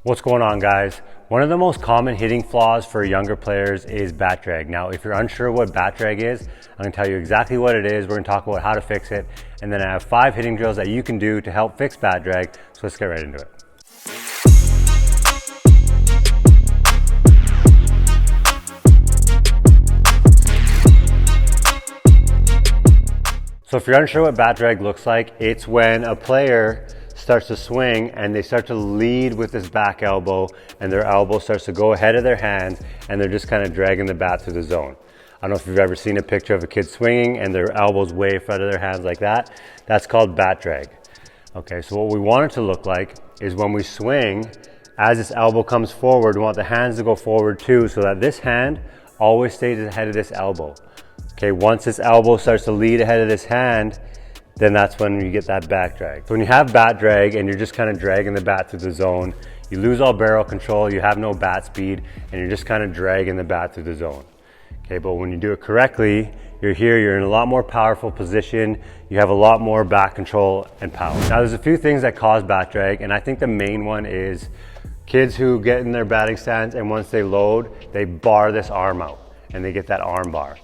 What's going on, guys? One of the most common hitting flaws for younger players is bat drag. Now, if you're unsure what bat drag is, I'm gonna tell you exactly what it is. We're gonna talk about how to fix it. And then I have 5 hitting drills that you can do to help fix bat drag. So let's get right into it. So if you're unsure what bat drag looks like, it's when a player starts to swing and they start to lead with this back elbow and their elbow starts to go ahead of their hands and they're just kind of dragging the bat through the zone. I don't know if you've ever seen a picture of a kid swinging and their elbows way in front of their hands like that. That's called bat drag. Okay, so what we want it to look like is when we swing, as this elbow comes forward, we want the hands to go forward too, so that this hand always stays ahead of this elbow. Okay, once this elbow starts to lead ahead of this hand, then that's when you get that back drag. So when you have bat drag and you're just kind of dragging the bat through the zone, you lose all barrel control, you have no bat speed, and you're just kind of dragging the bat through the zone. Okay, but when you do it correctly, you're here, you're in a lot more powerful position, you have a lot more back control and power. Now there's a few things that cause bat drag, and I think the main one is kids who get in their batting stance and once they load, they bar this arm out and they get that arm bar.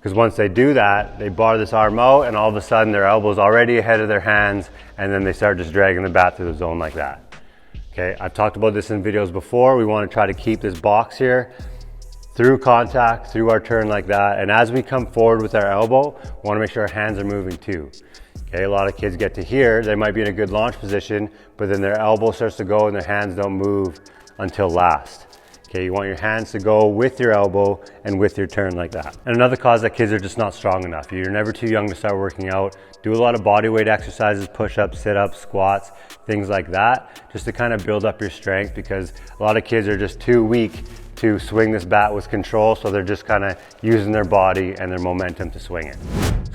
Because once they do that, they bar this arm out and all of a sudden their elbow's already ahead of their hands and then they start just dragging the bat through the zone like that. Okay, I've talked about this in videos before. We want to try to keep this box here through contact, through our turn like that. And as we come forward with our elbow, we want to make sure our hands are moving too. Okay, a lot of kids get to here, they might be in a good launch position, but then their elbow starts to go and their hands don't move until last. Okay, you want your hands to go with your elbow and with your turn like that. And another cause that kids are just not strong enough. You're never too young to start working out. Do a lot of body weight exercises, push-ups, sit-ups, squats, things like that, just to kind of build up your strength, because a lot of kids are just too weak to swing this bat with control, so they're just kind of using their body and their momentum to swing it.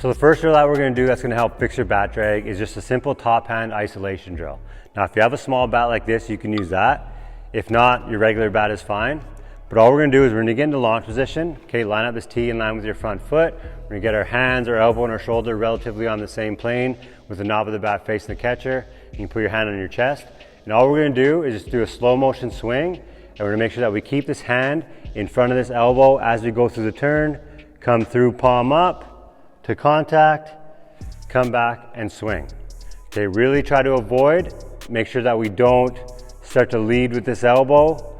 So the first drill that we're going to do that's going to help fix your bat drag is just a simple top hand isolation drill. Now if you have a small bat like this, you can use that. If not, your regular bat is fine. But all we're gonna do is we're gonna get into launch position. Okay, line up this tee in line with your front foot. We're gonna get our hands, our elbow, and our shoulder relatively on the same plane with the knob of the bat facing the catcher. You can put your hand on your chest. And all we're gonna do is just do a slow motion swing. And we're gonna make sure that we keep this hand in front of this elbow as we go through the turn. Come through palm up to contact, come back and swing. Okay, really try to avoid, make sure that we don't start to lead with this elbow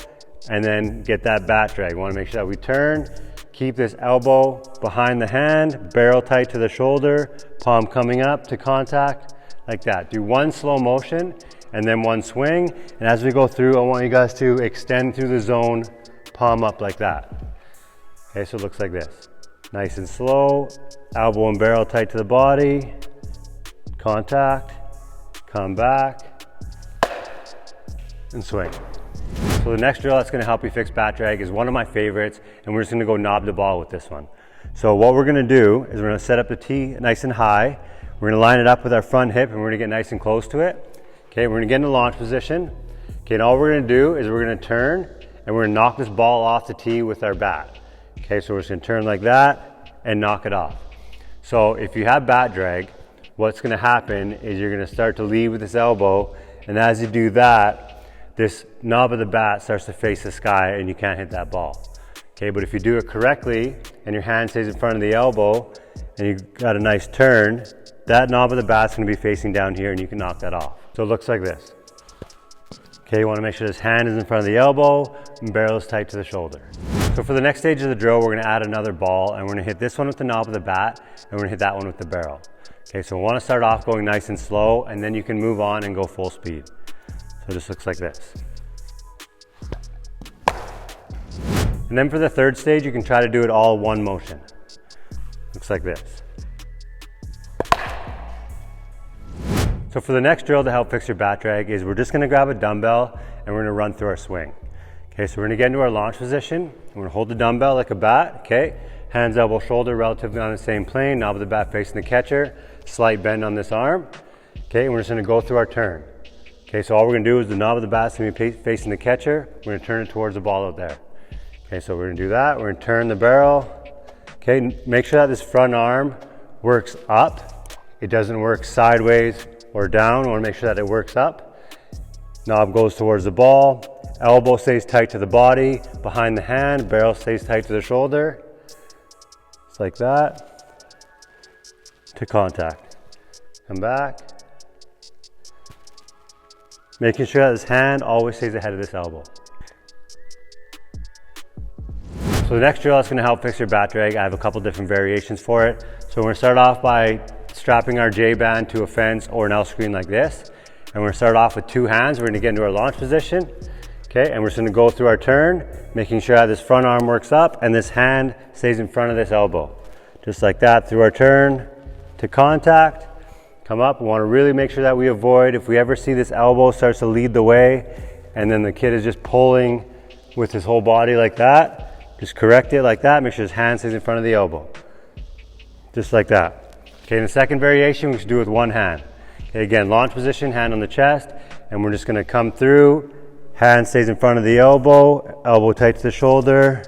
and then get that bat drag. We want to make sure that we turn, keep this elbow behind the hand, barrel tight to the shoulder, palm coming up to contact, like that. Do one slow motion and then one swing. And as we go through, I want you guys to extend through the zone, palm up like that. Okay, so it looks like this. Nice and slow, elbow and barrel tight to the body, contact, come back, and swing. So the next drill that's going to help you fix bat drag is one of my favorites, and we're just going to go knob the ball with this one. So what we're going to do is we're going to set up the tee nice and high. We're going to line it up with our front hip and we're going to get nice and close to it. Okay, we're going to get into launch position. Okay, and all we're going to do is we're going to turn and we're going to knock this ball off the tee with our bat. Okay, so we're just going to turn like that and knock it off. So if you have bat drag, what's going to happen is you're going to start to lead with this elbow, and as you do that, this knob of the bat starts to face the sky and you can't hit that ball. Okay, but if you do it correctly and your hand stays in front of the elbow and you got a nice turn, that knob of the bat's gonna be facing down here and you can knock that off. So it looks like this. Okay, you wanna make sure this hand is in front of the elbow and barrel is tight to the shoulder. So for the next stage of the drill, we're gonna add another ball and we're gonna hit this one with the knob of the bat and we're gonna hit that one with the barrel. Okay, so we wanna start off going nice and slow and then you can move on and go full speed. So it just looks like this. And then for the third stage, you can try to do it all one motion. Looks like this. So for the next drill to help fix your bat drag is we're just gonna grab a dumbbell and we're gonna run through our swing. Okay, so we're gonna get into our launch position. We're gonna hold the dumbbell like a bat, okay? Hands, elbow, shoulder relatively on the same plane, knob of the bat facing the catcher, slight bend on this arm. Okay, and we're just gonna go through our turn. Okay, so all we're gonna do is the knob of the bat's gonna be facing the catcher. We're gonna turn it towards the ball out there. Okay, so we're gonna do that. We're gonna turn the barrel. Okay, make sure that this front arm works up. It doesn't work sideways or down. We wanna make sure that it works up. Knob goes towards the ball. elbow stays tight to the body, behind the hand, barrel stays tight to the shoulder. Just like that, to contact. Come back. Making sure that this hand always stays ahead of this elbow. So the next drill that's gonna help fix your back drag, I have a couple different variations for it. So we're gonna start off by strapping our J-band to a fence or an L screen like this. And we're gonna start off with two hands. We're gonna get into our launch position. Okay, and we're just gonna go through our turn, making sure that this front arm works up and this hand stays in front of this elbow. Just like that through our turn to contact. Come up, we wanna really make sure that we avoid, if we ever see this elbow starts to lead the way and then the kid is just pulling with his whole body like that, just correct it like that, make sure his hand stays in front of the elbow. Just like that. Okay, in the second variation, we should do it with one hand. Okay, again, launch position, hand on the chest, and we're just gonna come through, hand stays in front of the elbow, elbow tight to the shoulder,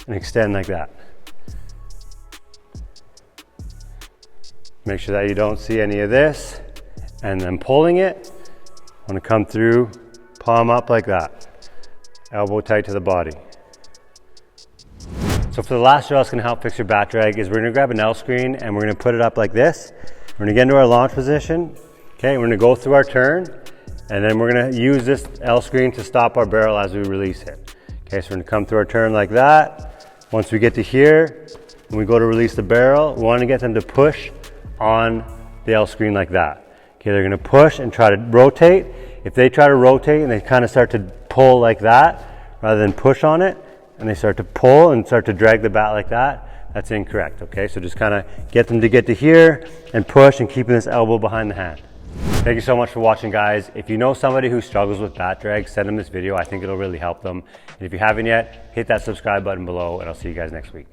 and extend like that. Make sure that you don't see any of this. And then pulling it, I want to come through, palm up like that. Elbow tight to the body. So for the last drill that's going to help fix your back drag is we're going to grab an L screen and we're going to put it up like this. We're going to get into our launch position. Okay, we're going to go through our turn and then we're going to use this L screen to stop our barrel as we release it. Okay, so we're going to come through our turn like that. Once we get to here, when we go to release the barrel, we want to get them to push on the L screen like that. Okay, they're gonna push and try to rotate. If they try to rotate and they kind of start to pull like that, rather than push on it, and they start to pull and start to drag the bat like that, that's incorrect, okay? So just kind of get them to get to here and push and keeping this elbow behind the hand. Thank you so much for watching, guys. If you know somebody who struggles with bat drag, send them this video. I think it'll really help them. And if you haven't yet, hit that subscribe button below and I'll see you guys next week.